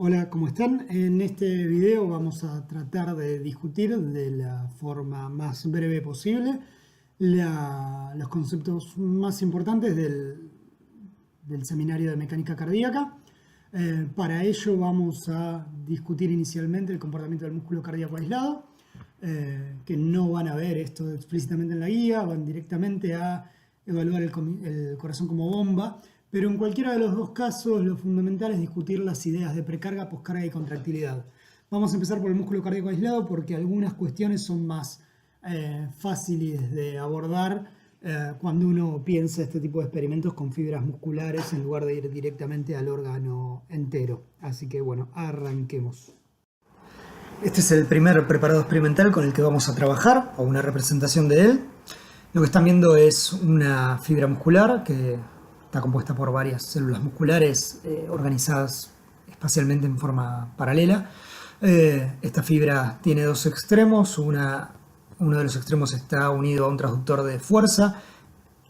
Hola, ¿cómo están? En este video vamos a tratar de discutir de la forma más breve posible los conceptos más importantes del seminario de mecánica cardíaca. Para ello vamos a discutir inicialmente el comportamiento del músculo cardíaco aislado, que no van a ver esto explícitamente en la guía, van directamente a evaluar el corazón como bomba. Pero en cualquiera de los dos casos, lo fundamental es discutir las ideas de precarga, poscarga y contractilidad. Vamos a empezar por el músculo cardíaco aislado porque algunas cuestiones son más fáciles de abordar cuando uno piensa este tipo de experimentos con fibras musculares en lugar de ir directamente al órgano entero. Así que bueno, arranquemos. Este es el primer preparado experimental con el que vamos a trabajar, o una representación de él. Lo que están viendo es una fibra muscular que está compuesta por varias células musculares organizadas espacialmente en forma paralela. Esta fibra tiene dos extremos. Uno de los extremos está unido a un transductor de fuerza.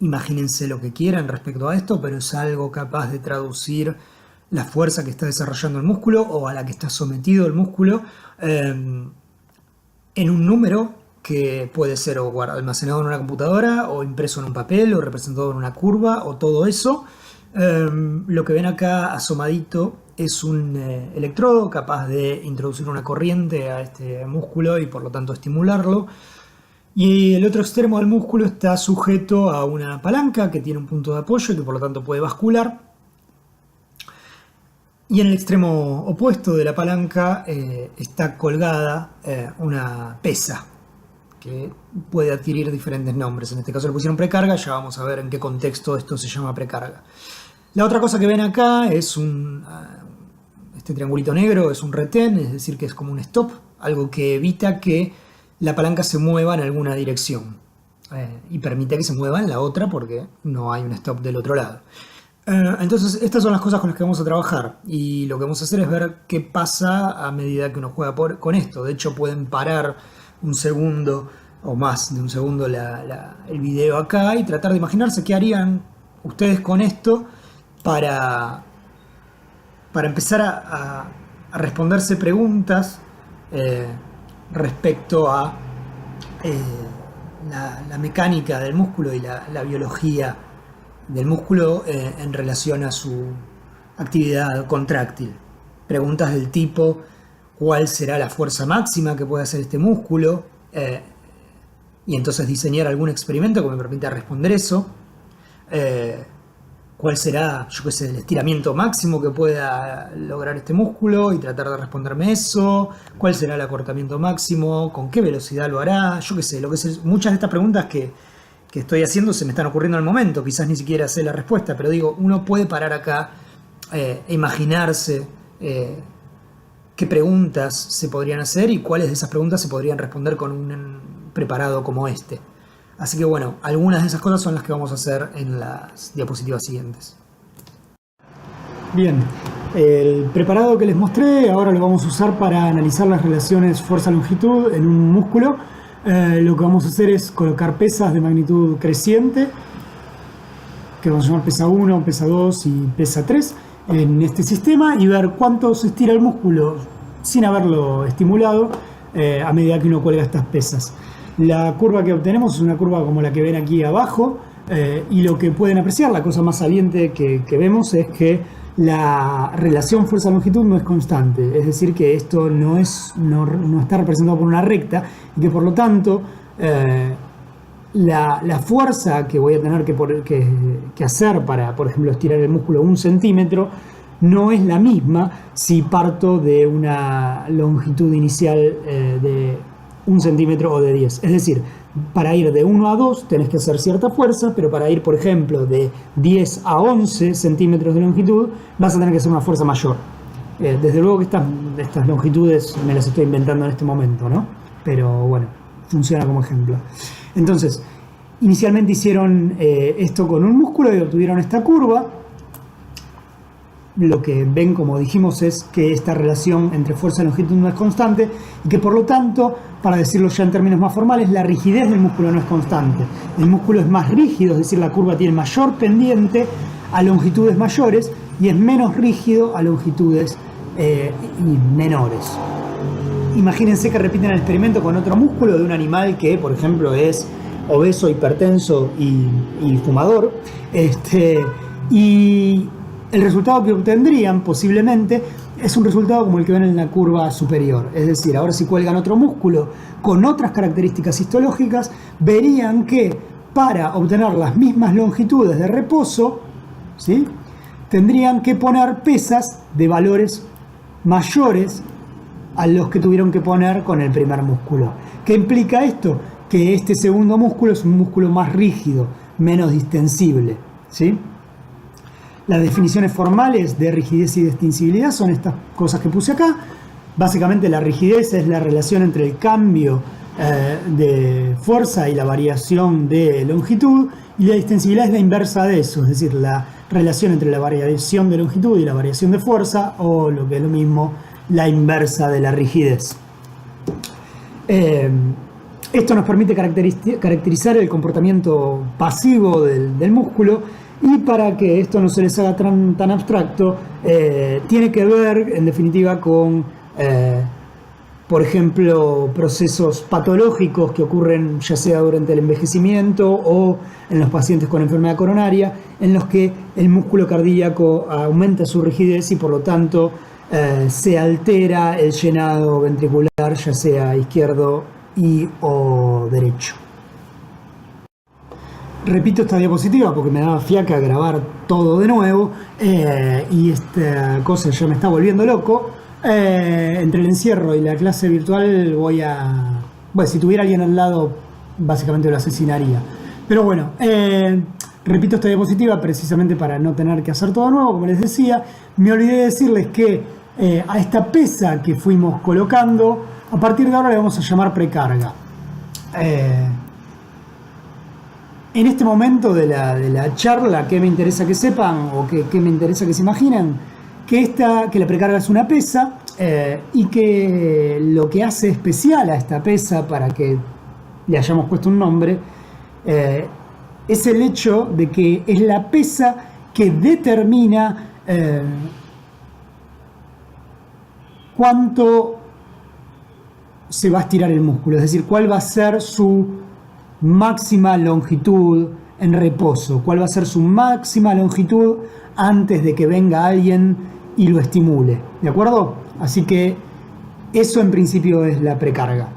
Imagínense lo que quieran respecto a esto, pero es algo capaz de traducir la fuerza que está desarrollando el músculo o a la que está sometido el músculo en un número que puede ser o almacenado en una computadora, o impreso en un papel, o representado en una curva, o todo eso. Lo que ven acá asomadito es un electrodo capaz de introducir una corriente a este músculo y por lo tanto estimularlo. Y el otro extremo del músculo está sujeto a una palanca que tiene un punto de apoyo y que por lo tanto puede bascular. Y en el extremo opuesto de la palanca está colgada una pesa, que puede adquirir diferentes nombres. En este caso le pusieron precarga, ya vamos a ver en qué contexto esto se llama precarga. La otra cosa que ven acá es este triangulito negro, es un retén, es decir que es como un stop, algo que evita que la palanca se mueva en alguna dirección y permite que se mueva en la otra porque no hay un stop del otro lado. Entonces estas son las cosas con las que vamos a trabajar, y lo que vamos a hacer es ver qué pasa a medida que uno juega con esto. De hecho pueden parar un segundo o más de un segundo el video acá y tratar de imaginarse qué harían ustedes con esto para empezar a responderse preguntas respecto a la mecánica del músculo y la biología del músculo en relación a su actividad contráctil. Preguntas del tipo: ¿cuál será la fuerza máxima que puede hacer este músculo? Y entonces diseñar algún experimento que me permita responder eso. ¿Cuál será, yo qué sé, el estiramiento máximo que pueda lograr este músculo? Y tratar de responderme eso. ¿Cuál será el acortamiento máximo? ¿Con qué velocidad lo hará? Yo qué sé, muchas de estas preguntas que estoy haciendo se me están ocurriendo al momento. Quizás ni siquiera sé la respuesta, pero digo, uno puede parar acá e imaginarse qué preguntas se podrían hacer y cuáles de esas preguntas se podrían responder con un preparado como este. Así que bueno, algunas de esas cosas son las que vamos a hacer en las diapositivas siguientes. Bien, el preparado que les mostré ahora lo vamos a usar para analizar las relaciones fuerza-longitud en un músculo. Lo que vamos a hacer es colocar pesas de magnitud creciente, que vamos a llamar pesa 1, pesa 2 y pesa 3. En este sistema, y ver cuánto se estira el músculo sin haberlo estimulado a medida que uno cuelga estas pesas. La curva que obtenemos es una curva como la que ven aquí abajo, y lo que pueden apreciar, la cosa más saliente que vemos, es que la relación fuerza-longitud no es constante, es decir que esto no está representado por una recta, y que por lo tanto la fuerza que voy a tener que hacer para, por ejemplo, estirar el músculo 1 centímetro no es la misma si parto de una longitud inicial de 1 centímetro o de 10. Es decir, para ir de 1 a 2 tenés que hacer cierta fuerza, pero para ir, por ejemplo, de 10 a 11 centímetros de longitud vas a tener que hacer una fuerza mayor. Desde luego que estas longitudes me las estoy inventando en este momento, ¿no? Pero bueno, funciona como ejemplo. Entonces, inicialmente hicieron esto con un músculo y obtuvieron esta curva. Lo que ven, como dijimos, es que esta relación entre fuerza y longitud no es constante, y que por lo tanto, para decirlo ya en términos más formales, la rigidez del músculo no es constante. El músculo es más rígido, es decir, la curva tiene mayor pendiente a longitudes mayores y es menos rígido a longitudes y menores. Imagínense que repiten el experimento con otro músculo de un animal que, por ejemplo, es obeso, hipertenso y fumador, y el resultado que obtendrían posiblemente es un resultado como el que ven en la curva superior. Es decir, ahora si cuelgan otro músculo con otras características histológicas, verían que para obtener las mismas longitudes de reposo, ¿sí?, tendrían que poner pesas de valores mayores a los que tuvieron que poner con el primer músculo. ¿Qué implica esto? Que este segundo músculo es un músculo más rígido, menos distensible, ¿sí? Las definiciones formales de rigidez y de extensibilidad son estas cosas que puse acá. Básicamente la rigidez es la relación entre el cambio de fuerza y la variación de longitud, y la distensibilidad es la inversa de eso, es decir, la relación entre la variación de longitud y la variación de fuerza, o lo que es lo mismo, la inversa de la rigidez. Esto nos permite caracterizar el comportamiento pasivo del músculo, y para que esto no se les haga tan abstracto, tiene que ver en definitiva con, por ejemplo, procesos patológicos que ocurren ya sea durante el envejecimiento o en los pacientes con enfermedad coronaria, en los que el músculo cardíaco aumenta su rigidez y por lo tanto se altera el llenado ventricular, ya sea izquierdo o derecho. Repito esta diapositiva porque me daba fiaca grabar todo de nuevo, y esta cosa ya me está volviendo loco. Entre el encierro y la clase virtual bueno, si tuviera alguien al lado básicamente lo asesinaría. Pero bueno, repito esta diapositiva precisamente para no tener que hacer todo de nuevo, como les decía. Me olvidé de decirles que a esta pesa que fuimos colocando, a partir de ahora le vamos a llamar precarga. En este momento de la charla, ¿qué me interesa que sepan o qué me interesa que se imaginen? Que la precarga es una pesa, y que lo que hace especial a esta pesa, para que le hayamos puesto un nombre, es el hecho de que es la pesa que determina cuánto se va a estirar el músculo, es decir, cuál va a ser su máxima longitud en reposo, cuál va a ser su máxima longitud antes de que venga alguien y lo estimule, ¿de acuerdo? Así que eso en principio es la precarga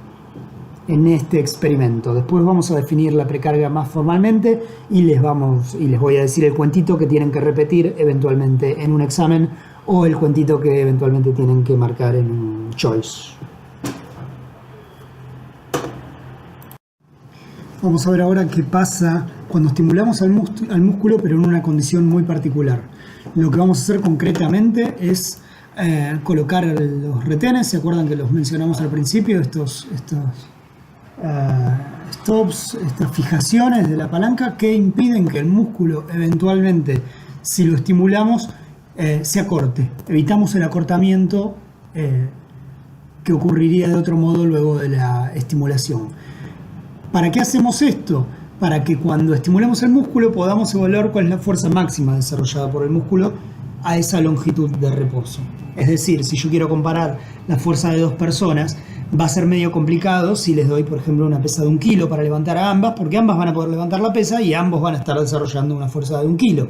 en este experimento. Después vamos a definir la precarga más formalmente y les voy a decir el cuentito que tienen que repetir eventualmente en un examen, o el cuentito que eventualmente tienen que marcar en un choice. Vamos a ver ahora qué pasa cuando estimulamos al músculo, pero en una condición muy particular. Lo que vamos a hacer concretamente es colocar los retenes. ¿Se acuerdan que los mencionamos al principio? Estos stops, estas fijaciones de la palanca que impiden que el músculo eventualmente, si lo estimulamos, se acorte. Evitamos el acortamiento que ocurriría de otro modo luego de la estimulación. ¿Para qué hacemos esto? Para que cuando estimulemos el músculo podamos evaluar cuál es la fuerza máxima desarrollada por el músculo a esa longitud de reposo. Es decir, si yo quiero comparar la fuerza de dos personas, va a ser medio complicado si les doy, por ejemplo, una pesa de 1 kilo para levantar a ambas, porque ambas van a poder levantar la pesa y ambos van a estar desarrollando una fuerza de 1 kilo.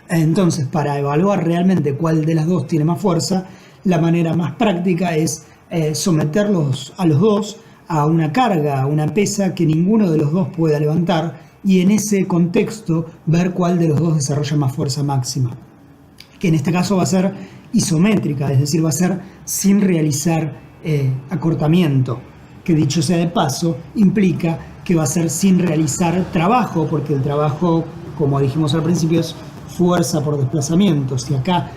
Entonces, para evaluar realmente cuál de las dos tiene más fuerza, la manera más práctica es someterlos a los dos a una carga, a una pesa que ninguno de los dos pueda levantar, y en ese contexto ver cuál de los dos desarrolla más fuerza máxima, que en este caso va a ser isométrica, es decir, va a ser sin realizar acortamiento, que dicho sea de paso implica que va a ser sin realizar trabajo, porque el trabajo, como dijimos al principio, es fuerza por desplazamiento. Si acá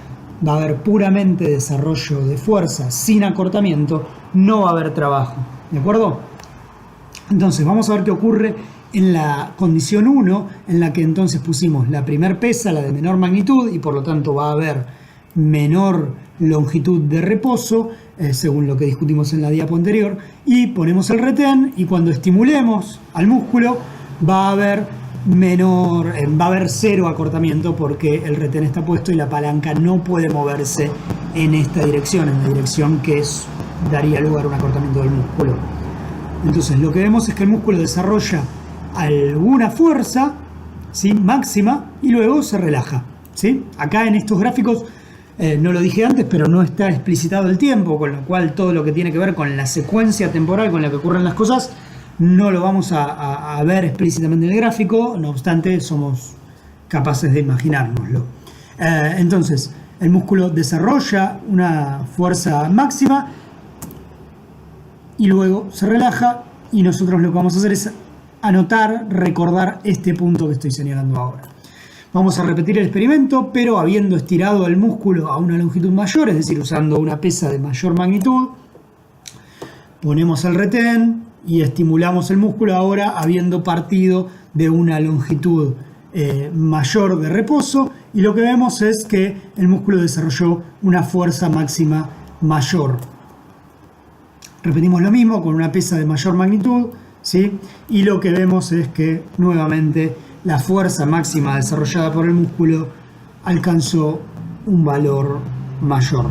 va a haber puramente desarrollo de fuerza sin acortamiento, no va a haber trabajo, ¿de acuerdo? Entonces vamos a ver qué ocurre en la condición 1, en la que entonces pusimos la primer pesa, la de menor magnitud, y por lo tanto va a haber menor longitud de reposo, según lo que discutimos en la diapo anterior, y ponemos el retén, y cuando estimulemos al músculo va a haber cero acortamiento, porque el retén está puesto y la palanca no puede moverse en esta dirección, en la dirección que daría lugar a un acortamiento del músculo. Entonces lo que vemos es que el músculo desarrolla alguna fuerza, ¿sí?, máxima, y luego se relaja, ¿sí? Acá en estos gráficos, no lo dije antes, pero no está explicitado el tiempo, con lo cual todo lo que tiene que ver con la secuencia temporal con la que ocurren las cosas no lo vamos a ver explícitamente en el gráfico, no obstante somos capaces de imaginárnoslo. Entonces el músculo desarrolla una fuerza máxima y luego se relaja, y nosotros lo que vamos a hacer es anotar, recordar este punto que estoy señalando ahora. Vamos a repetir el experimento, pero habiendo estirado el músculo a una longitud mayor, es decir, usando una pesa de mayor magnitud. Ponemos el retén y estimulamos el músculo ahora habiendo partido de una longitud mayor de reposo, y lo que vemos es que el músculo desarrolló una fuerza máxima mayor. Repetimos lo mismo con una pesa de mayor magnitud, ¿sí? Y lo que vemos es que nuevamente la fuerza máxima desarrollada por el músculo alcanzó un valor mayor.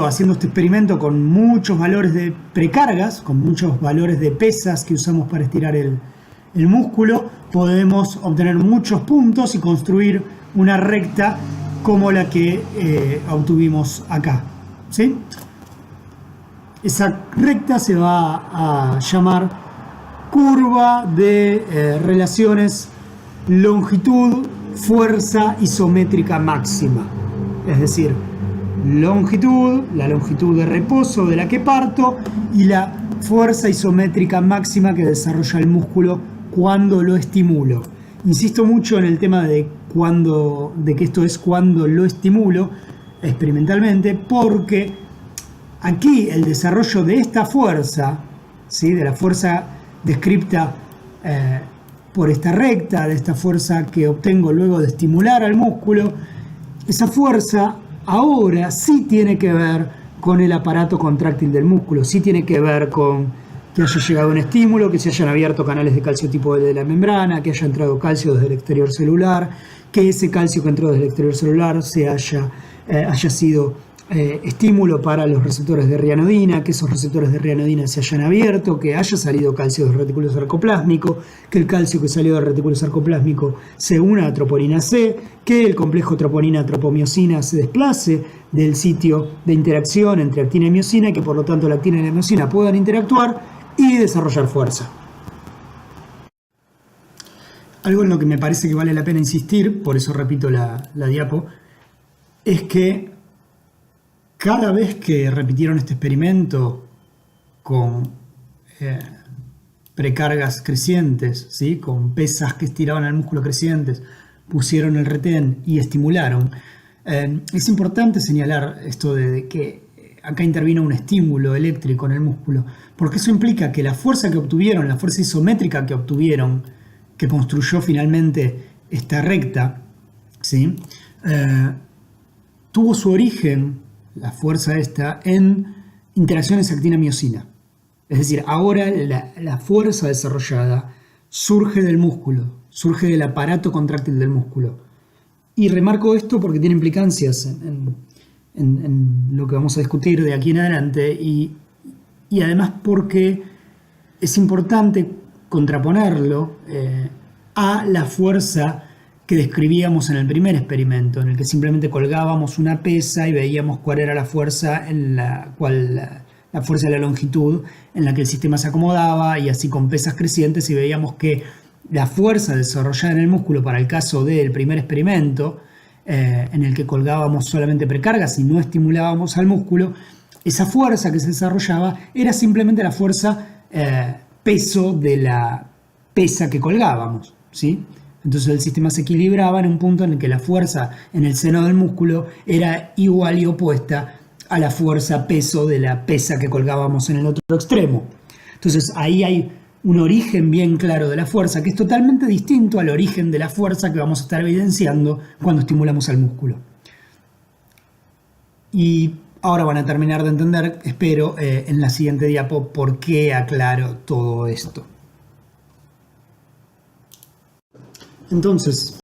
Haciendo este experimento con muchos valores de precargas, con muchos valores de pesas que usamos para estirar el músculo, podemos obtener muchos puntos y construir una recta como la que obtuvimos acá, ¿sí? Esa recta se va a llamar curva de relaciones longitud-fuerza isométrica máxima. Es decir, longitud, la longitud de reposo de la que parto, y la fuerza isométrica máxima que desarrolla el músculo cuando lo estimulo. Insisto mucho en el tema de que esto es cuando lo estimulo experimentalmente, porque aquí el desarrollo de esta fuerza, ¿sí?, de la fuerza descripta por esta recta, de esta fuerza que obtengo luego de estimular al músculo, esa fuerza ahora sí tiene que ver con el aparato contráctil del músculo, sí tiene que ver con que haya llegado un estímulo, que se hayan abierto canales de calcio tipo L de la membrana, que haya entrado calcio desde el exterior celular, que ese calcio que entró desde el exterior celular haya sido estímulo para los receptores de rianodina, que esos receptores de rianodina se hayan abierto, que haya salido calcio del retículo sarcoplásmico, que el calcio que salió del retículo sarcoplásmico se una a troponina C, que el complejo troponina-tropomiosina se desplace del sitio de interacción entre actina y miosina, y que por lo tanto la actina y la miosina puedan interactuar y desarrollar fuerza. Algo en lo que me parece que vale la pena insistir, por eso repito la diapo, es que cada vez que repitieron este experimento con precargas crecientes, ¿sí?, con pesas que estiraban el músculo crecientes, pusieron el retén y estimularon, es importante señalar esto de que acá intervino un estímulo eléctrico en el músculo, porque eso implica que la fuerza que obtuvieron, la fuerza isométrica que obtuvieron, que construyó finalmente esta recta, ¿sí?, tuvo su origen, la fuerza esta, en interacciones actina-miosina. Es decir, ahora la fuerza desarrollada surge del músculo, surge del aparato contráctil del músculo. Y remarco esto porque tiene implicancias en lo que vamos a discutir de aquí en adelante, y además porque es importante contraponerlo a la fuerza que describíamos en el primer experimento, en el que simplemente colgábamos una pesa y veíamos cuál era la fuerza la fuerza de la longitud en la que el sistema se acomodaba, y así con pesas crecientes, y veíamos que la fuerza desarrollada en el músculo para el caso del primer experimento, en el que colgábamos solamente precargas y no estimulábamos al músculo, esa fuerza que se desarrollaba era simplemente la fuerza peso de la pesa que colgábamos, ¿sí? Entonces el sistema se equilibraba en un punto en el que la fuerza en el seno del músculo era igual y opuesta a la fuerza peso de la pesa que colgábamos en el otro extremo. Entonces ahí hay un origen bien claro de la fuerza que es totalmente distinto al origen de la fuerza que vamos a estar evidenciando cuando estimulamos al músculo. Y ahora van a terminar de entender, espero, en la siguiente diapo por qué aclaro todo esto. Entonces,